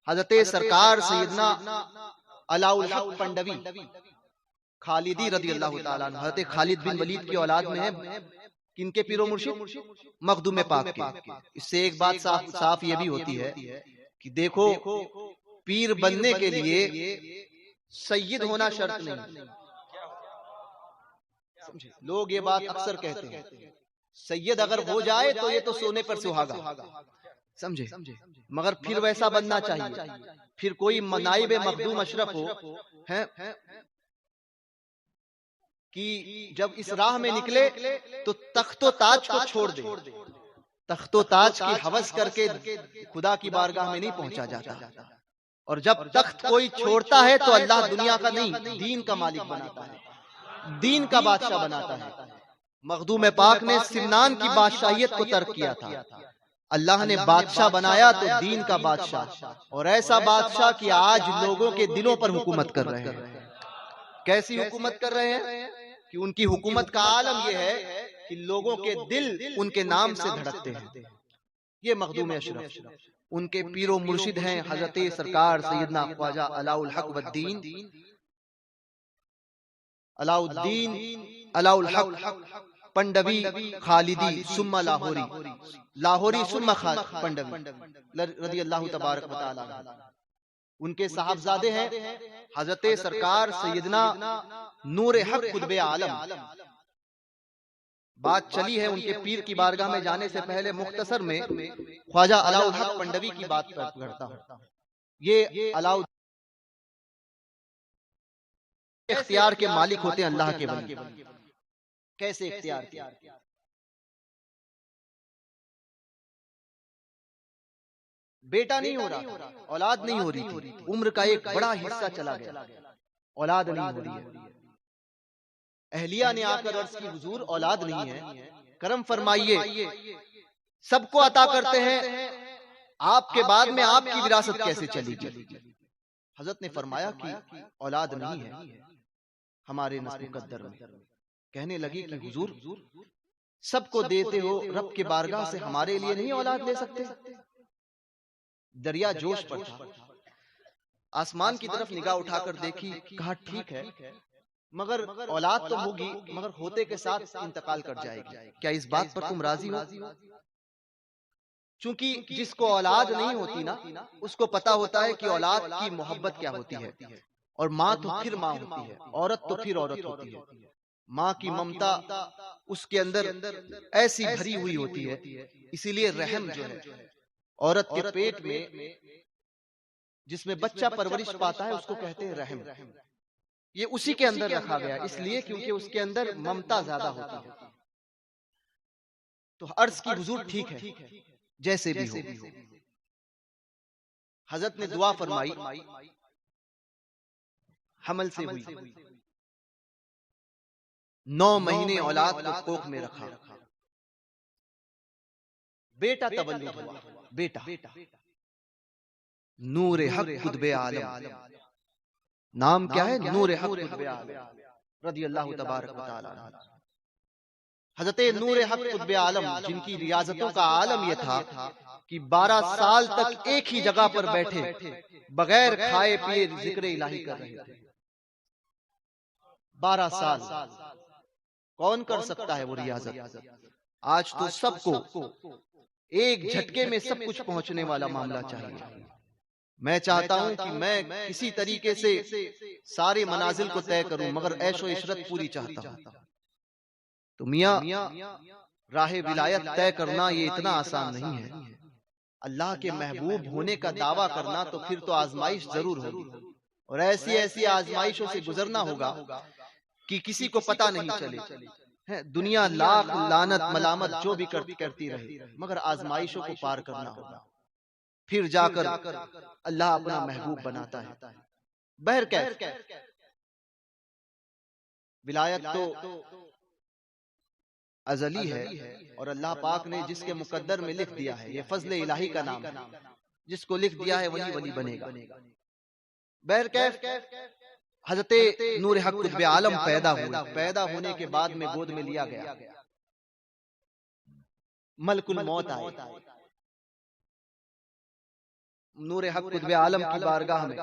حضرت سرکار سیدنا علاء الحق پنڈوی خالدی رضی اللہ تعالیٰ عنہ، حضرت خالد بن ولید کی اولاد میں ہے، کن کے پیر و مرشد؟ مخدوم پاک کے۔ اس سے ایک بات صاف یہ بھی ہوتی ہے کہ دیکھو پیر بننے کے لیے سید ہونا شرط نہیں۔ لوگ یہ بات اکثر کہتے ہیں سید اگر ہو جائے تو یہ تو سونے پر سہاگا، سمجھے، مگر پھر ویسا بننا چاہیے، پھر کوئی نائب مخدوم اشرف ہو کہ جب اس راہ میں نکلے تو تخت و تاج کو چھوڑ دے۔ تخت و تاج کی ہوس کر کے خدا کی بارگاہ میں نہیں پہنچا جاتا، اور جب تخت کوئی چھوڑتا ہے تو اللہ دنیا کا نہیں دین کا مالک بناتا ہے، دین کا بادشاہ بناتا ہے۔ مخدوم پاک نے سمنان کی بادشاہیت کو ترک کیا تھا، اللہ نے بادشاہ بنایا تو دین کا بادشاہ، اور ایسا بادشاہ کہ آج لوگوں کے دلوں پر حکومت کر رہے ہیں۔ کیسی حکومت کر رہے ہیں کہ ان کی حکومت کا عالم یہ ہے کہ لوگوں کے دل ان کے نام سے دھڑکتے ہیں۔ یہ مخدوم اشرف، ان کے پیر و مرشد ہیں حضرت سرکار سیدنا خواجہ علاء الحق والدین، علاء الدین علاء الحق پنڈوی خالدی ثم لاہوری، لاہوری ثم پنڈوی رضی اللہ تبارک و تعالی عنہ۔ ان کے صاحبزادے ہیں حضرت سرکار سیدنا نور حق قطب عالم۔ بات چلی ہے ان کے پیر کی بارگاہ میں جانے سے پہلے مختصر میں خواجہ علاء الحق پنڈوی کی بات کرتا ہوں۔ یہ علاء اختیار کے مالک ہوتے ہیں اللہ کے ولی۔ کیسے اختیار کیا؟ بیٹا نہیں ہو رہا، اولاد نہیں ہو رہی تھی، عمر کا ایک بڑا حصہ چلا گیا، اولاد نہیں ہو رہی ہے۔ اہلیہ نے آ کر عرض کی حضور اولاد نہیں ہے، کرم فرمائیے، سب کو عطا کرتے ہیں، آپ کے بعد میں آپ کی وراثت کیسے چلی گی؟ حضرت نے فرمایا کہ اولاد نہیں ہے ہمارے نسل مقدر میں۔ کہنے لگی کہ حضور سب کو دیتے ہو، رب کے بارگاہ سے ہمارے لیے نہیں اولاد لے سکتے؟ دریا جوش پر تھا، آسمان کی طرف نگاہ اٹھا کر دیکھی، کہا ٹھیک ہے مگر اولاد تو ہوگی، مگر ہوتے کے ساتھ انتقال کر جائے گی، کیا اس بات پر تم راضی ہو؟ چونکہ جس کو اولاد نہیں ہوتی نا، اس کو پتا ہوتا ہے کہ اولاد کی محبت کیا ہوتی ہے، اور ماں تو پھر ماں ہوتی ہے، عورت تو پھر عورت ہوتی ہے۔ ماں کی ممتا اس کے اندر ایسی بھری ہوئی ہوتی ہے، اسی لیے رحم جو ہے عورت کے پیٹ میں جس میں بچہ پرورش پاتا ہے اس کو کہتے ہیں رحم، یہ اسی کے اندر رکھا گیا، اس لیے کیونکہ اس کے اندر ممتا زیادہ ہوتی ہے۔ تو عرض کی حضور ٹھیک ہے جیسے بھی ہو۔ حضرت نے دعا فرمائی، حمل سے ہوئی، 9 مہینے اولاد کو کوکھ میں رکھا، بیٹا تولد ہوا، بیٹا نور حق قطب عالم، نام کیا ہے؟ نور حق قطب عالم رضی اللہ تبارک و تعالی عنہ۔ حضرت نور حق قطب عالم جن کی ریاضتوں کا عالم یہ تھا کہ 12 سال تک ایک ہی جگہ پر بیٹھے بغیر کھائے پیے ذکر الہی کر رہے تھے۔ 12 سال کون کر سکتا ہے وہ ریاضت؟ آج تو سب کو ایک جھٹکے میں سب کچھ پہنچنے والا معاملہ چاہیے۔ میں چاہتا ہوں کہ میں کسی طریقے سے سارے منازل کو طے کروں، مگر عیش و عشرت پوری چاہتا ہوں۔ تو میاں راہ ولایت طے کرنا یہ اتنا آسان نہیں ہے۔ اللہ کے محبوب ہونے کا دعویٰ کرنا تو پھر تو آزمائش ضرور ہوگی، اور ایسی ایسی آزمائشوں سے گزرنا ہوگا کہ کسی کو پتہ نہیں چلے۔ دنیا لاکھ لعنت ملامت جو بھی کرتی رہے، مگر آزمائشوں کو پار کرنا ہوگا، پھر جا کر اللہ اپنا محبوب بناتا ہے۔ بہرکیف ولایت تو ازلی ہے، اور اللہ پاک نے جس کے مقدر میں لکھ دیا ہے، یہ فضل الہی کا نام ہے، جس کو لکھ دیا ہے وہی ولی بنے گا۔ بہرکیف حضرت نور حق قطب عالم پیدا ہوئے، پیدا ہونے کے بعد میں گود میں لیا گیا، ملک الموت آئے، نور حق قطب عالم کی بارگاہ میں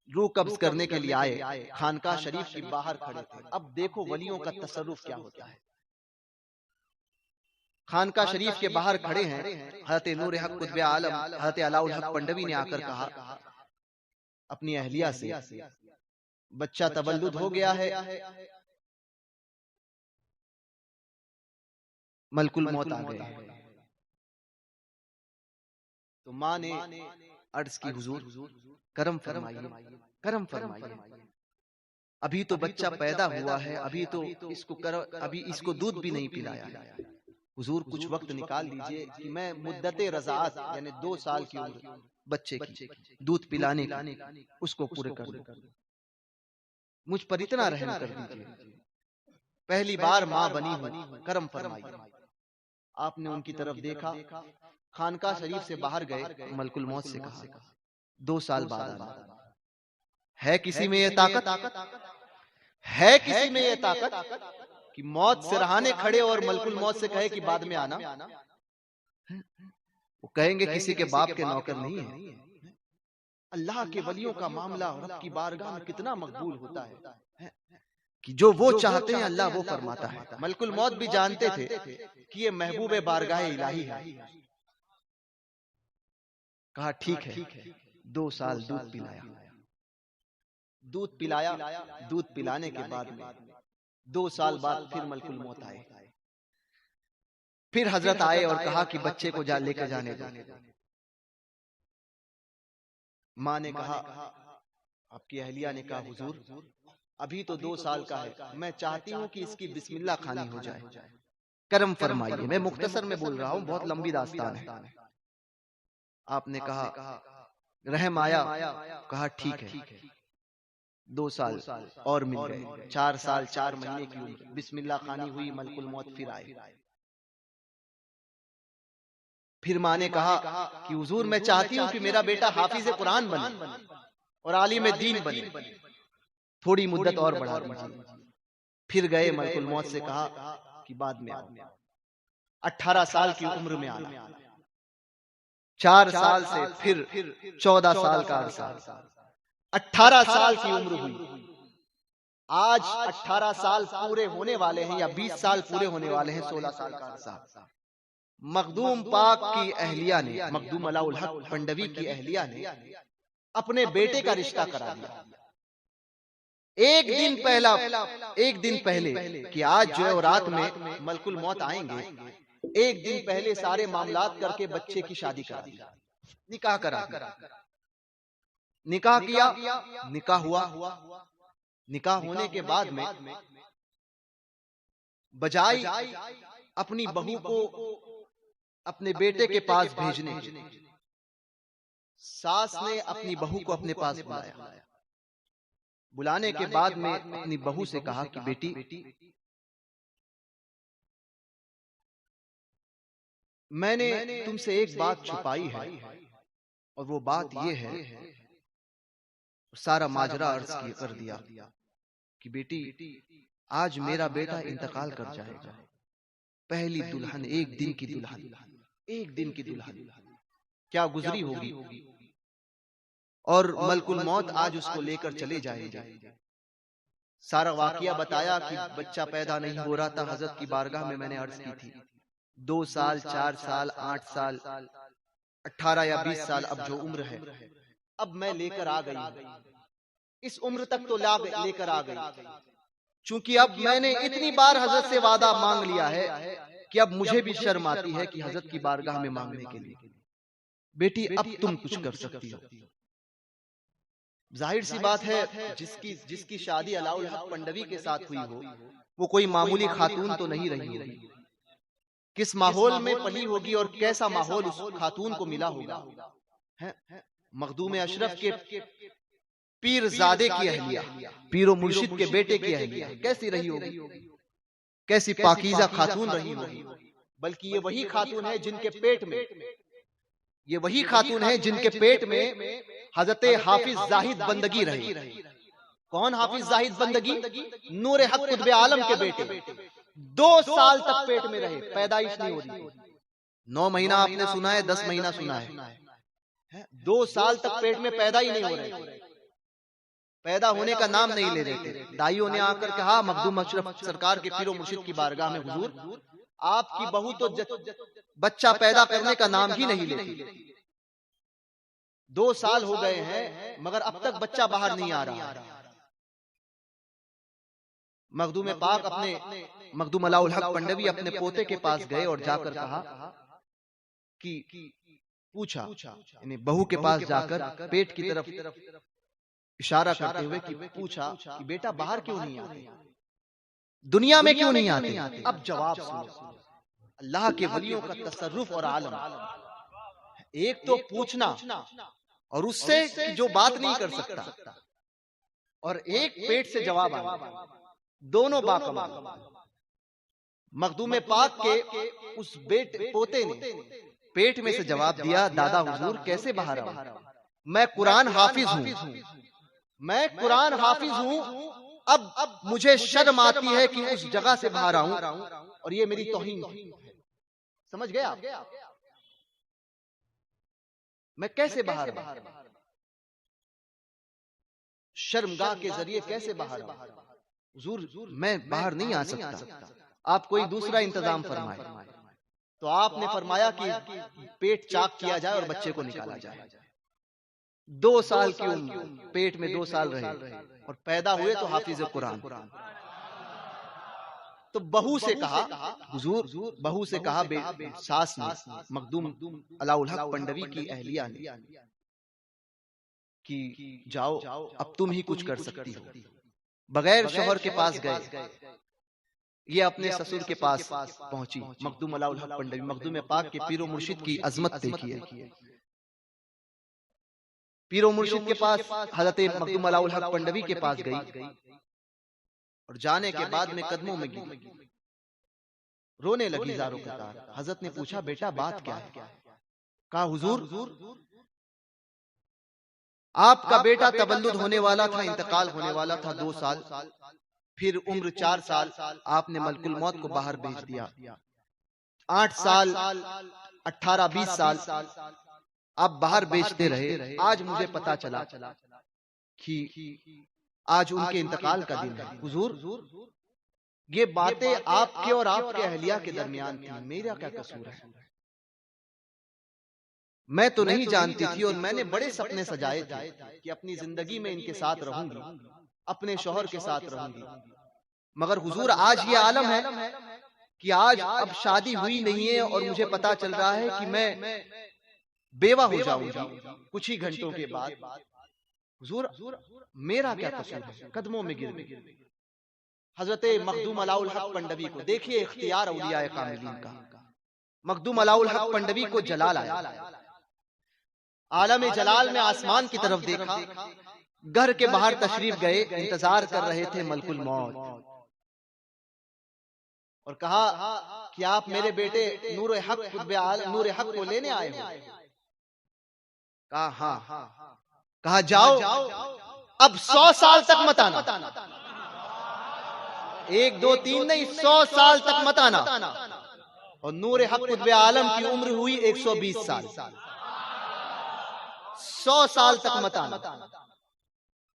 روح قبض کرنے کے لیے آئے، خانقاہ شریف کے باہر کھڑے تھے۔ اب دیکھو ولیوں کا تصرف کیا ہوتا ہے۔ خانقاہ شریف کے باہر کھڑے ہیں، حضرت نور حق قطب عالم حضرت علاء الحق پنڈوی نے آ کر کہا اپنی اہلیہ سے، بچہ تولد ہو گیا ہے، ملک الموت آ گئے۔ تو ماں نے عرض کی حضور کرم فرمائیے، کرم فرمائیے، ابھی تو بچہ پیدا ہوا ہے، ابھی اس کو دودھ بھی نہیں پلایا، حضور کچھ وقت نکال لیجئے کہ میں مدت رضاعت یعنی 2 سال کی عمر بچے کی دودھ پلانے کی اس کو پورے کر دوں، مجھ پر اتنا رحم کر دیجئے، پہلی بار ماں بنی ہوں، کرم فرمائیے۔ آپ نے ان کی طرف دیکھا، خانقاہ شریف سے باہر گئے، ملک الموت سے کہا 2 سال بعد آنا۔ ہے کسی میں یہ طاقت، ہے کسی میں یہ طاقت کہ موت سے رہانے کھڑے اور ملک الموت سے کہے کہ بعد میں آنا؟ وہ کہیں گے کسی کے باپ کے نوکر نہیں ہے۔ اللہ کے ولیوں کا معاملہ رب کی بارگاہ میں کتنا مقبول ہوتا ہے کہ جو وہ چاہتے ہیں اللہ وہ فرماتا ہے۔ ملک الموت بھی جانتے تھے کہ یہ محبوب بارگاہ الہی ہے۔ کہا ٹھیک ہے، 2 سال دودھ پلایا، دودھ پلایا، دودھ پلانے کے بعد میں 2 سال بعد پھر ملک الموت آئے، پھر حضرت آئے اور کہا کہ بچے کو لے کر جانے دو۔ ماں نے کہا، آپ کی اہلیہ نے کہا حضور ابھی تو 2 سال کا ہے، میں چاہتی ہوں کہ اس کی بسم اللہ خوانی ہو جائے، کرم فرمائیے۔ میں مختصر میں بول رہا ہوں، بہت لمبی داستان ہے۔ آپ نے کہا رحم آیا، کہا ٹھیک ہے، 2 سال اور مل گئے، 4 سال 4 مہینے کی عمر، بسم اللہ خوانی ہوئی، ملک الموت پھر آئے۔ پھر ماں نے کہا کہ حضور میں چاہتی ہوں کہ میرا بیٹا حافظ قرآن بنے اور عالم دین بنے، تھوڑی مدت اور بڑھا دیجیے۔ پھر گئے، ملک الموت سے کہا کہ بعد میں آؤ، 18 سال کی عمر میں آنا، 4 سال سے پھر 14 سال کا عرصہ، 18 سال کی عمر ہوئی۔ آج 18 سال پورے ہونے والے ہیں یا 20 سال پورے ہونے والے ہیں، 16 سال کا عرصہ۔ مخدوم پاک کی اہلیہ نے، مخدوم علاء الحق پنڈوی کی اہلیہ نے اپنے بیٹے کا رشتہ کرا دیا۔ ایک دن پہلے کہ آج جو ہے رات میں ملک الموت آئیں گے، ایک دن پہلے سارے معاملات کر کے بچے کی شادی کرا دی، نکاح کرا دیا، نکاح کیا، نکاح ہوا۔ نکاح ہونے کے بعد میں بجائے اپنی بہو کو اپنے بیٹے کے پاس بھیجنے، ساس نے اپنی بہو کو اپنے پاس بلایا۔ بلانے کے بعد میں اپنی بہو سے کہا کہ بیٹی میں نے تم سے ایک بات چھپائی ہے، اور وہ بات یہ ہے، سارا ماجرا عرض کر دیا کہ بیٹی آج میرا بیٹا انتقال کر جائے گا، پہلی دلہن، ایک دن کی دلہن، ایک دن کی دلہن کیا گزری ہوگی، اور ملک الموت آج اس کو لے کر چلے جائے گا۔ سارا واقعہ بتایا کہ بچہ پیدا نہیں ہو رہا تھا، حضرت کی بارگاہ میں نے عرض کی تھی 2 سال 4 سال 8 سال 18 یا 20 سال اب جو عمر ہے، اب میں لے کر آ گئی، اس عمر تک تو لے کر آ گئی، چونکہ اب میں نے اتنی بار حضرت سے وعدہ مانگ لیا ہے کہ اب مجھے بھی شرم آتی ہے کہ حضرت کی بارگاہ میں مانگنے کے لیے، بیٹی اب تم کچھ کر سکتی ہو۔ ظاہر سی بات ہے جس کی شادی علاء الحق پنڈوی کے ساتھ ہوئی ہو، وہ کوئی معمولی خاتون تو نہیں رہی ہوگی، کس ماحول میں پلی ہوگی اور کیسا ماحول اس خاتون کو ملا ہوگا۔ مخدوم اشرف کے پیر زادے کی اہلیہ، پیر و مرشد کے بیٹے کی اہلیہ کیسی رہی ہوگی، کیسی پاکیزہ خاتون رہی ہوگی۔ بلکہ یہ وہی خاتون ہے جن کے پیٹ میں، یہ وہی خاتون ہے جن کے پیٹ میں حضرت حافظ زاہد بندگی رہی۔ کون حافظ زاہد بندگی؟ نور حق قطب عالم کے بیٹے، 2 سال تک پیٹ میں رہے، پیدائش نہیں ہو رہی، 9 مہینہ آپ نے سنا ہے، 10 مہینہ سنا ہے، 2 سال تک پیٹ میں پیدا ہی نہیں ہو رہے تھے، پیدا ہونے کا نام نہیں لے رہے تھے۔ دائیوں نے آ کر کہا مخدوم اشرف سرکار کے پیر و مرشد کی بارگاہ میں، حضور آپ کی بہو تو بچہ پیدا کرنے کا نام ہی نہیں لیتی، 2 سال ہو گئے ہیں مگر اب تک بچہ باہر نہیں آ رہا۔ مخدوم پاک اپنے مخدوم علاء الحق پنڈوی اپنے پوتے کے پاس گئے اور جا کر کہا کہ پوچھا، یعنی بہو کے پاس جا کر پیٹ کی طرف اشارہ کرتے ہوئے کہ پوچھا کہ بیٹا باہر کیوں نہیں آتے، دنیا میں کیوں نہیں آتے؟ اب جواب سنو، اللہ کے ولیوں کا تصرف اور عالم، ایک تو پوچھنا اور اس سے جو بات نہیں کر سکتا، اور ایک پیٹ سے جواب آنا، دونوں باکمال۔ مخدوم پاک کے اس پوتے نے پیٹ میں سے جواب دیا، دادا حضور کیسے باہر آؤں، میں قرآن حافظ ہوں، میں قرآن حافظ ہوں، اب مجھے شرم آتی ہے کہ اس جگہ سے باہر آؤں، اور یہ میری توہین ہے۔ سمجھ گیا؟ میں کیسے باہر آؤں، شرمگاہ کے ذریعے کیسے باہر آؤں؟ حضور میں باہر نہیں آ سکتا، آپ کوئی دوسرا انتظام فرمائے۔ تو آپ نے فرمایا کہ پیٹ چاک کیا جائے اور بچے کو نکالا جائے۔ 2 سال کی عمر، پیٹ میں 2 سال رہے اور پیدا ہوئے تو حافظ قرآن۔ تو بہو سے کہا، حضور بہو سے کہا، ساس نے، مخدوم علاء الحق پنڈوی کی اہلیہ نے، کہ جاؤ اب تم ہی کچھ کر سکتی ہو۔ بغیر شوہر کے پاس گئے، یہ اپنے سسر کے پاس پہنچی مخدوم علاء الحق پنڈوی۔ مخدوم پاک کے پیر و مرشد کی عظمت دیکھیے، پیر و مرشد کے پاس حضرت مخدوم علاء الحق پنڈوی کے پاس گئی، اور جانے کے بعد میں قدموں میں گری، رونے لگی زاروں قطار۔ حضرت نے پوچھا بیٹا بات کیا ہے؟ کہا حضور آپ کا بیٹا تولد ہونے والا تھا، انتقال ہونے والا تھا 2 سال، پھر عمر 4 سال، آپ نے ملک الموت کو باہر بھیج دیا، 8 سال 18 20 سال آپ باہر بیچتے رہے۔ آج مجھے پتا چلا کہ آج ان کے انتقال کا دن ہے۔ حضور یہ باتیں آپ کے اور آپ کے اہلیہ کے درمیان تھی، میرا کیا قصور ہے؟ میں تو نہیں جانتی تھی، اور میں نے بڑے سپنے سجائے تھے کہ اپنی زندگی میں ان کے ساتھ رہوں گی، اپنے شوہر کے ساتھ رہوں گی، مگر حضور آج یہ عالم ہے کہ آج اب شادی ہوئی نہیں ہے اور مجھے پتا چل رہا ہے کہ میں بیوہ ہو جاؤں گی کچھ ہی گھنٹوں کے بعد۔ حضور میرا کیا قصور ہے؟ قدموں میں گر گئی۔ حضرت مخدوم علاء الحق پنڈوی کو دیکھیے، اختیار اولیاء کاملین کا، مخدوم علاء الحق پنڈوی کو جلال آیا، عالم جلال میں آسمان کی طرف دیکھا، گھر کے باہر تشریف گئے، انتظار کر رہے تھے ملک الموت، اور کہا کہ آپ میرے بیٹے نور حق کو لینے آئے ہو؟ کہا ہاں۔ کہا جاؤ اب 100 سال تک مت آنا، 1 2 3 نہیں، 100 سال تک مت آنا۔ اور نور حق قطب عالم کی عمر ہوئی 120 سال، 100 سال تک مت آنا۔